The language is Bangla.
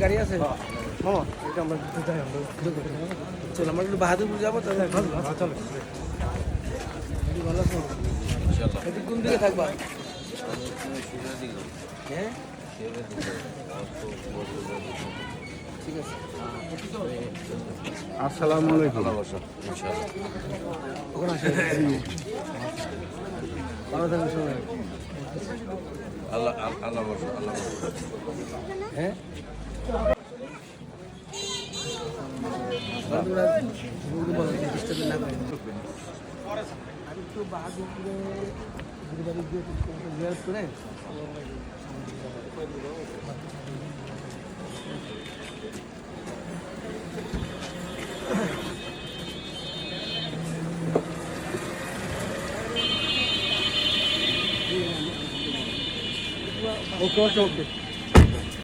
গাড়ি আছে চল আমরা একটু বাহাদুরপুর যাবো তাহলে চলো ভালো আছো কোন দিকে থাকবা হ্যাঁ ঠিক আছে আসসালামু আলাইকুম ওখানে আসে ভালো থাকবে সবাই আল্লাহ আল্লাহ আল্লাহ হ্যাঁ একটু বাহাদুরপুরে করে ওকে ওকে ওকে